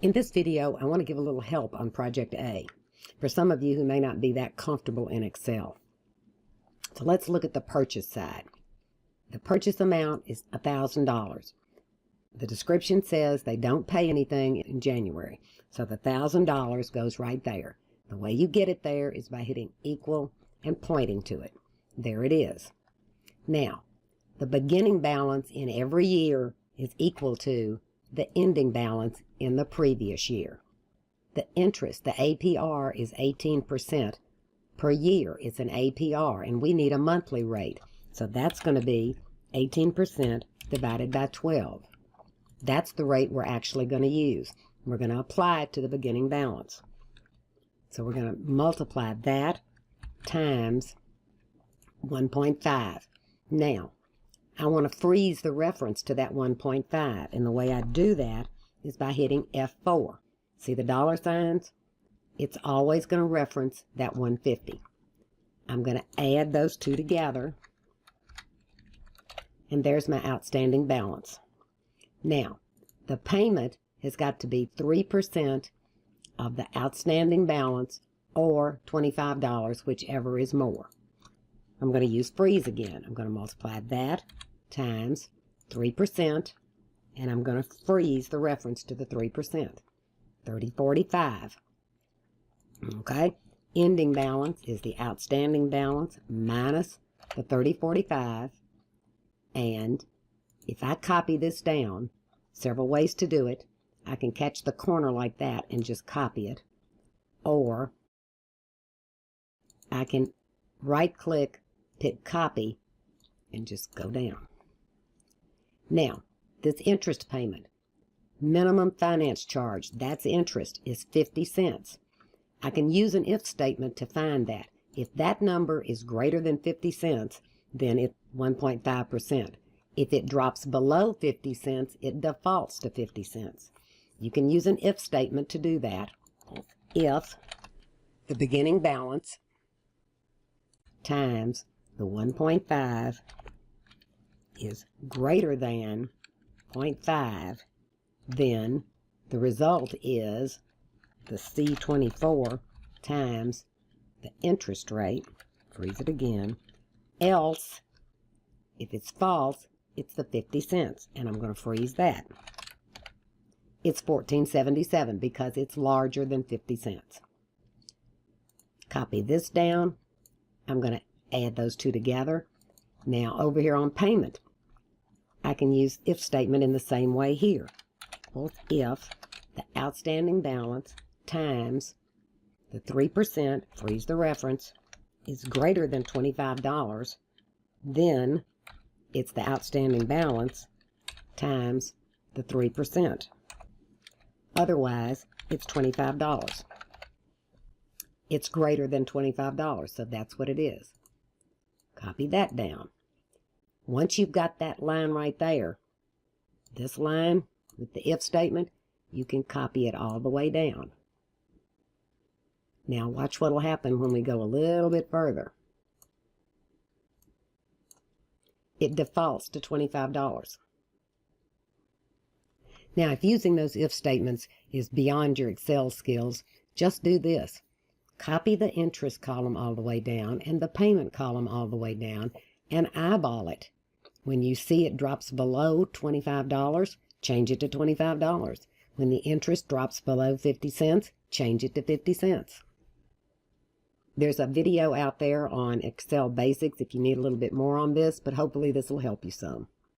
In this video, I want to give a little help on Project A for some of you who may not be that comfortable in Excel. So let's look at the purchase side. The purchase amount is $1,000. The description says they don't pay anything in January, so the $1,000 goes right there. The way you get it there is by hitting equal and pointing to it. There it is. Now, the beginning balance in every year is equal to the ending balance in the previous year. The interest, the APR, is 18% per year. It's an APR, and we need a monthly rate. So that's going to be 18% divided by 12. That's the rate we're actually going to use. We're going to apply it to the beginning balance. So we're going to multiply that times 1.5. Now, I want to freeze the reference to that 1.5, and the way I do that is by hitting F4. See the dollar signs? It's always going to reference that 150. I'm going to add those two together, and there's my outstanding balance. Now, the payment has got to be 3% of the outstanding balance or $25, whichever is more. I'm going to use freeze again. I'm going to multiply that times 3%, and I'm going to freeze the reference to the 3%. 3045. Okay? Ending balance is the outstanding balance minus the 3045. And if I copy this down, several ways to do it. I can catch the corner like that and just copy it. Or I can right-click, pick copy, and just go down. Now, this interest payment, minimum finance charge, that's interest, is 50 cents. I can use an if statement to find that. If that number is greater than 50 cents, then it's 1.5%. If it drops below 50 cents, it defaults to 50 cents. You can use an if statement to do that. If the beginning balance times the 1.5 is greater than 0.5, then the result is the C24 times the interest rate, freeze it again, else, if it's false, it's the 50 cents, and I'm going to freeze that. It's $14.77 because it's larger than 50 cents. Copy this down. I'm going to add those two together. Now, over here on payment, I can use if statement in the same way here. Well, if the outstanding balance times the 3%, freeze the reference, is greater than $25, then it's the outstanding balance times the 3%. Otherwise, it's $25. It's greater than $25, so that's what it is. Copy that down. Once you've got that line right there, this line with the if statement, you can copy it all the way down. Now watch what will happen when we go a little bit further. It defaults to $25. Now, if using those if statements is beyond your Excel skills, just do this. Copy the interest column all the way down and the payment column all the way down and eyeball it. When you see it drops below $25, change it to $25. When the interest drops below 50 cents, change it to 50 cents. There's a video out there on Excel basics if you need a little bit more on this, but hopefully this will help you some.